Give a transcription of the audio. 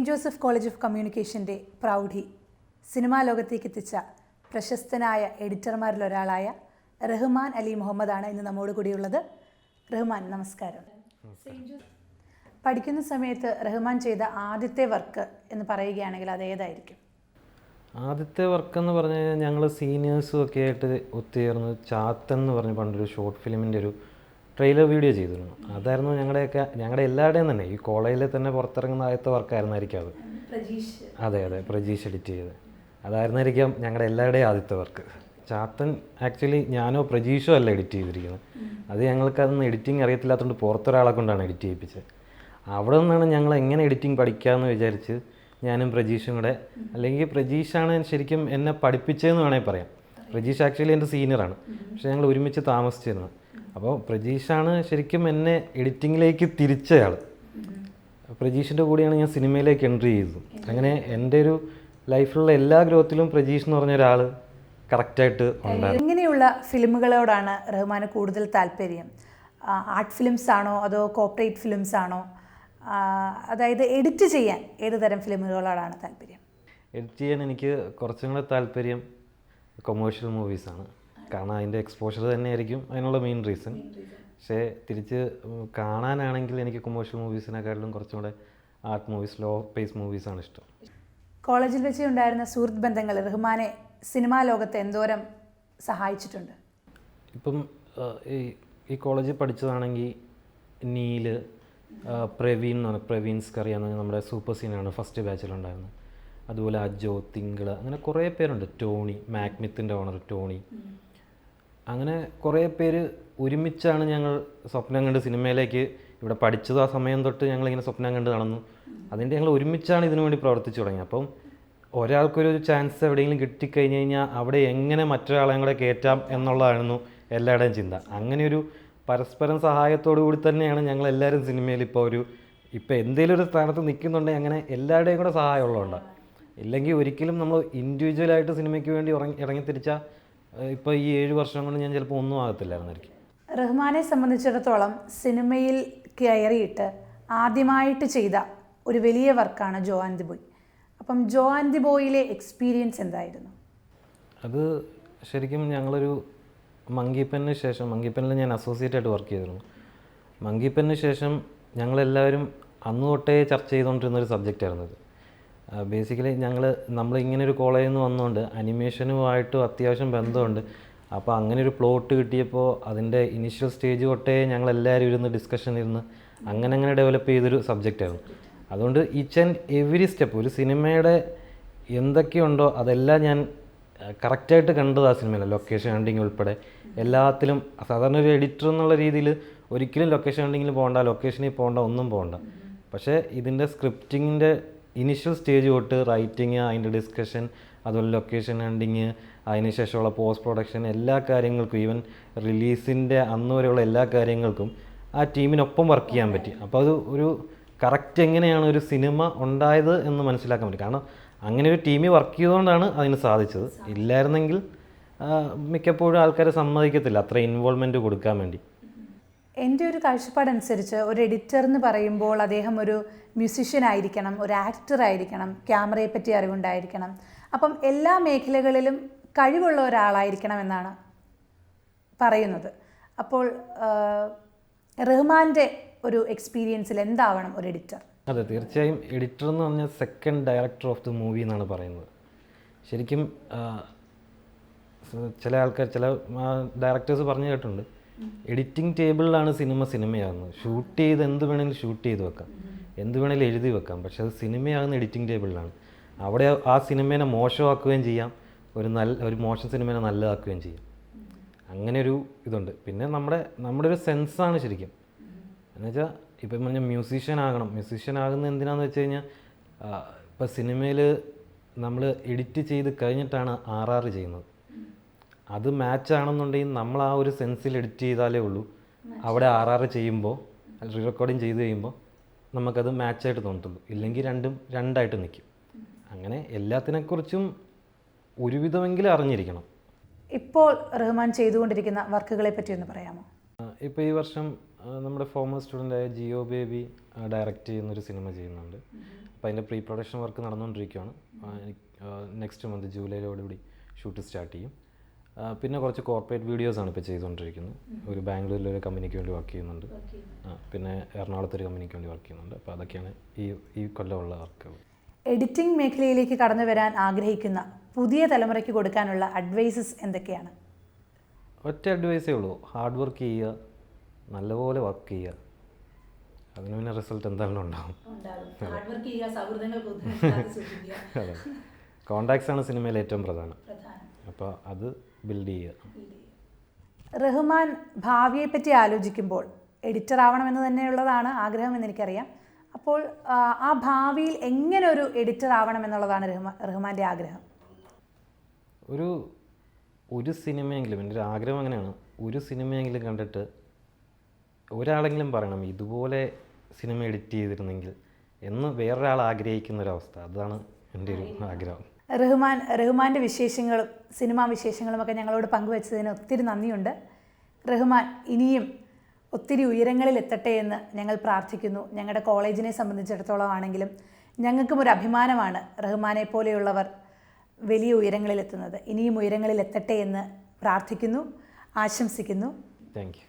Saint Joseph college of കമ്മ്യൂണിക്കേഷൻ്റെ പ്രൗഢി cinema ലോകത്തേക്ക് എത്തിച്ച പ്രശസ്തനായ എഡിറ്റർമാരിലൊരാളായ റഹ്മാൻ അലി മുഹമ്മദാണ് ഇന്ന് നമ്മോട് കൂടിയുള്ളത്. റഹ്മാൻ, നമസ്കാരം. പഠിക്കുന്ന സമയത്ത് റഹ്മാൻ ചെയ്ത ആദ്യത്തെ വർക്ക് എന്ന് പറയുകയാണെങ്കിൽ അത് ഏതായിരിക്കും? ആദ്യത്തെ വർക്കെന്ന് പറഞ്ഞു കഴിഞ്ഞാൽ ഞങ്ങൾ സീനിയേഴ്സും ഒക്കെ ആയിട്ട് ഒത്തുചേർന്ന് ചാത്തൻ എന്ന് പറഞ്ഞ് പണ്ടൊരു ഷോർട്ട് ഫിലിമിൻ്റെ ഒരു ട്രെയിലർ വീഡിയോ ചെയ്തിരുന്നു. അതായിരുന്നു ഞങ്ങളുടെ എല്ലാവരുടെയും തന്നെ ഈ കോളേജിൽ തന്നെ പുറത്തിറങ്ങുന്ന ആദ്യത്തെ വർക്കായിരുന്നായിരിക്കും അത്. അതെ, പ്രജീഷ് എഡിറ്റ് ചെയ്ത് അതായിരുന്നായിരിക്കാം ഞങ്ങളുടെ എല്ലാവരുടെയും ആദ്യത്തെ വർക്ക്. ചാത്തൻ ആക്ച്വലി ഞാനോ പ്രജീഷോ അല്ല എഡിറ്റ് ചെയ്തിരിക്കുന്നത്. അത് ഞങ്ങൾക്കതൊന്നും എഡിറ്റിംഗ് അറിയത്തില്ലാത്തതുകൊണ്ട് പുറത്തൊരാളെ കൊണ്ടാണ് എഡിറ്റ് ചെയ്യിപ്പിച്ചത്. അവിടെ നിന്നാണ് ഞങ്ങൾ എങ്ങനെ എഡിറ്റിംഗ് പഠിക്കാമെന്ന് വിചാരിച്ച് ഞാനും പ്രജീഷും കൂടെ, അല്ലെങ്കിൽ പ്രജീഷാണ് ശരിക്കും എന്നെ പഠിപ്പിച്ചതെന്ന് വേണമെങ്കിൽ പറയാം. പ്രജീഷ് ആക്ച്വലി എൻ്റെ സീനിയറാണ്, പക്ഷേ ഞങ്ങൾ ഒരുമിച്ച് താമസിച്ചിരുന്നു. അപ്പോൾ പ്രജീഷാണ് ശരിക്കും എന്നെ എഡിറ്റിങ്ങിലേക്ക് തിരിച്ചയാൾ. പ്രജീഷിൻ്റെ കൂടെയാണ് ഞാൻ സിനിമയിലേക്ക് എൻട്രി ചെയ്തത്. അങ്ങനെ എൻ്റെ ഒരു ലൈഫിലുള്ള എല്ലാ ഗ്രോത്തിലും പ്രജീഷ് എന്ന് പറഞ്ഞ ഒരാൾ കറക്റ്റായിട്ട് ഉണ്ടായിരുന്നു. എങ്ങനെയുള്ള ഫിലിമുകളോടാണ് റഹ്മാന് കൂടുതൽ താല്പര്യം? ആർട്ട് ഫിലിംസ് ആണോ അതോ കോർപ്പറേറ്റ് ഫിലിംസ് ആണോ? അതായത് എഡിറ്റ് ചെയ്യാൻ ഏത് തരം ഫിലിമുകളോടാണ് താല്പര്യം? എഡിറ്റ് ചെയ്യാൻ എനിക്ക് കുറച്ചും കൂടെ താല്പര്യം കൊമേഴ്ഷ്യൽ മൂവീസാണ്. കാരണം അതിൻ്റെ എക്സ്പോഷർ തന്നെയായിരിക്കും അതിനുള്ള മെയിൻ റീസൺ. പക്ഷേ തിരിച്ച് കാണാനാണെങ്കിൽ എനിക്ക് കൊമേഴ്ഷ്യൽ മൂവീസിനെക്കാട്ടിലും കുറച്ചും കൂടെ ആർട്ട് മൂവീസ്, ലോ പേസ് മൂവീസാണ് ഇഷ്ടം. കോളേജിൽ വെച്ച് ഉണ്ടായിരുന്ന സുഹൃത്ത് ബന്ധങ്ങൾ റഹ്മാനെ സിനിമാ ലോകത്ത് എന്തോരം സഹായിച്ചിട്ടുണ്ട്? ഇപ്പം ഈ കോളേജിൽ പഠിച്ചതാണെങ്കിൽ നീല്, പ്രവീൺ എന്ന് പറഞ്ഞാൽ പ്രവീൺസ് കറിയാന്ന് നമ്മുടെ സൂപ്പർ സീനാണ് ഫസ്റ്റ് ബാച്ചിലുണ്ടായിരുന്നത്. അതുപോലെ അജോ, തിങ്കൾ, അങ്ങനെ കുറേ പേരുണ്ട്. ടോണി, മാക്മിത്തിൻ്റെ ഓണർ ടോണി, അങ്ങനെ കുറേ പേര് ഒരുമിച്ചാണ് ഞങ്ങൾ സ്വപ്നം കണ്ട് സിനിമയിലേക്ക് ഇവിടെ പഠിച്ചത്. ആ സമയം തൊട്ട് ഞങ്ങളിങ്ങനെ സ്വപ്നം കണ്ട് നടന്നു. അതിൻ്റെ ഞങ്ങൾ ഒരുമിച്ചാണ് ഇതിനു വേണ്ടി പ്രവർത്തിച്ചു തുടങ്ങി. അപ്പം ഒരാൾക്കൊരു ചാൻസ് എവിടെയെങ്കിലും കിട്ടിക്കഴിഞ്ഞ് കഴിഞ്ഞാൽ അവിടെ എങ്ങനെ മറ്റൊരാളെയും കൂടെ കയറ്റാം എന്നുള്ളതായിരുന്നു എല്ലാവരുടെയും ചിന്ത. അങ്ങനെയൊരു പരസ്പരം സഹായത്തോടു കൂടി തന്നെയാണ് ഞങ്ങളെല്ലാവരും സിനിമയിൽ ഇപ്പോൾ എന്തെങ്കിലും ഒരു സ്ഥാനത്ത് നിൽക്കുന്നുണ്ടെങ്കിൽ അങ്ങനെ എല്ലാവരുടെയും കൂടെ സഹായമുള്ളതുകൊണ്ടാണ്. ഇല്ലെങ്കിൽ ഒരിക്കലും നമ്മൾ ഇൻഡിവിജ്വലായിട്ട് സിനിമയ്ക്ക് വേണ്ടി ഇറങ്ങിത്തിരിച്ചാൽ ഇപ്പോൾ ഈ 7 വർഷം കൊണ്ട് ഞാൻ ചിലപ്പോൾ ഒന്നും ആകത്തില്ലായിരുന്നായിരിക്കും. റഹ്മാനെ സംബന്ധിച്ചിടത്തോളം സിനിമയിൽ കയറിയിട്ട് ആദ്യമായിട്ട് ചെയ്ത ഒരു വലിയ വർക്കാണ് ജോ ആൻഡ് ദി ബോയ്. അപ്പം ജോ ആൻഡ് ദി ബോയിലെ എക്സ്പീരിയൻസ് എന്തായിരുന്നു? അത് ശരിക്കും ഞങ്ങളൊരു മങ്കിപ്പന് ശേഷം, മങ്കിപ്പനിൽ ഞാൻ അസോസിയേറ്റ് ആയിട്ട് വർക്ക് ചെയ്തിരുന്നു. മങ്കിപ്പന് ശേഷം ഞങ്ങളെല്ലാവരും അന്ന് തൊട്ടേ ചർച്ച ചെയ്തുകൊണ്ടിരുന്നൊരു സബ്ജക്റ്റായിരുന്നു ഇത്. ബേസിക്കലി നമ്മളിങ്ങനൊരു കോളേജിൽ നിന്ന് വന്നുകൊണ്ട് അനിമേഷനുമായിട്ടും അത്യാവശ്യം ബന്ധമുണ്ട്. അപ്പോൾ അങ്ങനെ ഒരു പ്ലോട്ട് കിട്ടിയപ്പോൾ അതിൻ്റെ ഇനീഷ്യൽ സ്റ്റേജ് തൊട്ടേ ഞങ്ങളെല്ലാവരും ഇരുന്ന് ഡിസ്കഷൻ ഇരുന്ന് അങ്ങനെ ഡെവലപ്പ് ചെയ്തൊരു സബ്ജക്റ്റായിരുന്നു. അതുകൊണ്ട് ഈച്ച് ആൻഡ് എവരി സ്റ്റെപ്പ് ഒരു സിനിമയുടെ എന്തൊക്കെയുണ്ടോ അതെല്ലാം ഞാൻ കറക്റ്റായിട്ട് കണ്ടത് ആ സിനിമയിൽ. ലൊക്കേഷൻ ഹണ്ടിങ് ഉൾപ്പെടെ എല്ലാത്തിലും. സാധാരണ ഒരു എഡിറ്റർ എന്നുള്ള രീതിയിൽ ഒരിക്കലും ലൊക്കേഷൻ ഹണ്ടിങ്ങിൽ പോകണ്ട, ലൊക്കേഷനിൽ പോകണ്ട, ഒന്നും പോകണ്ട. പക്ഷേ ഇതിൻ്റെ സ്ക്രിപ്റ്റിങ്ങിൻ്റെ ഇനിഷ്യൽ സ്റ്റേജ് തൊട്ട് റൈറ്റിങ്, അതിൻ്റെ ഡിസ്കഷൻ, അതുപോലെ ലൊക്കേഷൻ ഹണ്ടിങ്, അതിനുശേഷമുള്ള പോസ്റ്റ് പ്രൊഡക്ഷൻ, എല്ലാ കാര്യങ്ങൾക്കും ഈവൻ റിലീസിൻ്റെ അന്ന് വരെയുള്ള എല്ലാ കാര്യങ്ങൾക്കും ആ ടീമിനൊപ്പം വർക്ക് ചെയ്യാൻ പറ്റി. അപ്പോൾ അത് ഒരു കറക്റ്റ് എങ്ങനെയാണ് ഒരു സിനിമ ഉണ്ടായത് എന്ന് മനസ്സിലാക്കാൻ പറ്റി. കാരണം അങ്ങനെ ഒരു ടീമിൽ വർക്ക് ചെയ്തുകൊണ്ടാണ് അതിന് സാധിച്ചത്. ഇല്ലായിരുന്നെങ്കിൽ മിക്കപ്പോഴും ആൾക്കാർ സമ്മതിക്കത്തില്ല അത്ര ഇൻവോൾവ്മെൻറ്റ് കൊടുക്കാൻ വേണ്ടി. എൻ്റെ ഒരു കാഴ്ചപ്പാടനുസരിച്ച് ഒരു എഡിറ്റർ എന്ന് പറയുമ്പോൾ അദ്ദേഹം ഒരു മ്യൂസിഷ്യൻ ആയിരിക്കണം, ഒരു ആക്ടർ ആയിരിക്കണം, ക്യാമറയെ പറ്റി അറിവുണ്ടായിരിക്കണം. അപ്പം എല്ലാ മേഖലകളിലും കഴിവുള്ള ഒരാളായിരിക്കണം എന്നാണ് പറയുന്നത്. അപ്പോൾ റഹ്മാൻ്റെ ഒരു എക്സ്പീരിയൻസിൽ എന്താവണം ഒരു എഡിറ്റർ? അതെ, തീർച്ചയായും എഡിറ്റർ എന്ന് പറഞ്ഞാൽ second director of the movie എന്നാണ് പറയുന്നത്. ശരിക്കും ചില ആൾക്കാർ, ചില ഡയറക്ടേഴ്സ് പറഞ്ഞു കേട്ടിട്ടുണ്ട്, എഡിറ്റിംഗ് ടേബിളിലാണ് സിനിമയാകുന്നത്. ഷൂട്ട് ചെയ്ത് എന്ത് വേണമെങ്കിലും ഷൂട്ട് ചെയ്ത് വെക്കാം, എന്ത് വേണമെങ്കിലും എഴുതി വെക്കാം. പക്ഷെ അത് സിനിമയാകുന്ന എഡിറ്റിംഗ് ടേബിളിലാണ്. അവിടെ ആ സിനിമേനെ മോശമാക്കുകയും ചെയ്യാം, ഒരു മോശം സിനിമേനെ നല്ലതാക്കുകയും ചെയ്യാം. അങ്ങനെ ഒരു ഇതുണ്ട്. പിന്നെ നമ്മുടെ ഒരു സെൻസാണ് ശരിക്കും. എന്നുവെച്ചാൽ ഇപ്പം പറഞ്ഞാൽ മ്യൂസീഷ്യൻ ആകുന്നത് എന്തിനാണെന്ന് വെച്ച് കഴിഞ്ഞാൽ ഇപ്പം സിനിമയിൽ നമ്മൾ എഡിറ്റ് ചെയ്ത് കഴിഞ്ഞിട്ടാണ് RR ചെയ്യുന്നത്. അത് മാച്ച് ആണെന്നുണ്ടെങ്കിൽ നമ്മൾ ആ ഒരു സെൻസിൽ എഡിറ്റ് ചെയ്താലേ ഉള്ളൂ അവിടെ RR ചെയ്യുമ്പോൾ, റീ റെക്കോർഡിങ് ചെയ്ത് കഴിയുമ്പോൾ നമുക്കത് മാച്ചായിട്ട് തോന്നത്തുള്ളൂ. ഇല്ലെങ്കിൽ രണ്ടും രണ്ടായിട്ട് നിൽക്കും. അങ്ങനെ എല്ലാത്തിനെക്കുറിച്ചും ഒരുവിധമെങ്കിലും അറിഞ്ഞിരിക്കണം. ഇപ്പോൾ റഹ്മാൻ ചെയ്തുകൊണ്ടിരിക്കുന്ന വർക്കുകളെ പറ്റി ഒന്ന് പറയാമോ? ഇപ്പോൾ ഈ വർഷം നമ്മുടെ ഫോമർ സ്റ്റുഡൻ്റായ ജിയോ ബേബി ഡയറക്റ്റ് ചെയ്യുന്നൊരു സിനിമ ചെയ്യുന്നുണ്ട്. അപ്പോൾ അതിൻ്റെ പ്രീ പ്രൊഡക്ഷൻ വർക്ക് നടന്നുകൊണ്ടിരിക്കുകയാണ്. നെക്സ്റ്റ് മന്ത് ജൂലൈയിലോടുകൂടി ഷൂട്ട് സ്റ്റാർട്ട് ചെയ്യും. പിന്നെ കുറച്ച് കോർപ്പറേറ്റ് വീഡിയോസാണ് ഇപ്പോൾ ചെയ്തുകൊണ്ടിരിക്കുന്നത്. ഒരു ബാംഗ്ലൂരിലൊരു കമ്പനിക്ക് വേണ്ടി വർക്ക് ചെയ്യുന്നുണ്ട്. പിന്നെ എറണാകുളത്തൊരു കമ്പനിക്ക് വേണ്ടി വർക്ക് ചെയ്യുന്നുണ്ട്. അപ്പോൾ അതൊക്കെയാണ് ഈ കൊല്ലമുള്ള വർക്കുകൾ. എഡിറ്റിംഗ് മേഖലയിലേക്ക് കടന്നു വരാൻ ആഗ്രഹിക്കുന്ന പുതിയ തലമുറയ്ക്ക് കൊടുക്കാനുള്ള അഡ്വൈസസ് എന്തൊക്കെയാണ്? ഒറ്റ അഡ്വൈസേ ഉള്ളൂ, ഹാർഡ് വർക്ക് ചെയ്യുക, നല്ലപോലെ വർക്ക് ചെയ്യുക, അതിന് പിന്നെ റിസൾട്ട് എന്തായാലും ഉണ്ടാവും. അതെ, കോണ്ടാക്ട്സ് ആണ് സിനിമയിൽ ഏറ്റവും പ്രധാനം. അപ്പോൾ അത് ബിൽഡ് ചെയ്യുക. റഹ്മാൻ ഭാവിയെപ്പറ്റി ആലോചിക്കുമ്പോൾ എഡിറ്റർ ആവണമെന്ന് തന്നെയുള്ളതാണ് ആഗ്രഹമെന്ന് എനിക്കറിയാം. അപ്പോൾ ആ ഭാവിയിൽ എങ്ങനെ ഒരു എഡിറ്റർ ആവണമെന്നുള്ളതാണ് റഹ്മാൻ്റെ ആഗ്രഹം? ഒരു സിനിമയെങ്കിലും, എൻ്റെ ഒരു ആഗ്രഹം അങ്ങനെയാണ്, ഒരു സിനിമയെങ്കിലും കണ്ടിട്ട് ഒരാളെങ്കിലും പറയണം ഇതുപോലെ സിനിമ എഡിറ്റ് ചെയ്തിരുന്നെങ്കിൽ എന്ന് വേറൊരാൾ ആഗ്രഹിക്കുന്നൊരവസ്ഥ. അതാണ് എൻ്റെ ഒരു ആഗ്രഹം. റഹ്മാൻ്റെ വിശേഷങ്ങളും സിനിമാ വിശേഷങ്ങളും ഒക്കെ ഞങ്ങളോട് പങ്കുവച്ചതിന് ഒത്തിരി നന്ദിയുണ്ട്. റഹ്മാൻ ഇനിയും ഒത്തിരി ഉയരങ്ങളിൽ എത്തട്ടെ എന്ന് ഞങ്ങൾ പ്രാർത്ഥിക്കുന്നു. ഞങ്ങളുടെ കോളേജിനെ സംബന്ധിച്ചിടത്തോളം ആണെങ്കിലും ഞങ്ങൾക്കും ഒരു അഭിമാനമാണ് റഹ്മാനെ പോലെയുള്ളവർ വലിയ ഉയരങ്ങളിൽ എത്തുന്നത്. ഇനിയും ഉയരങ്ങളിൽ എത്തട്ടെ എന്ന് പ്രാർത്ഥിക്കുന്നു, ആശംസിക്കുന്നു. Thank you.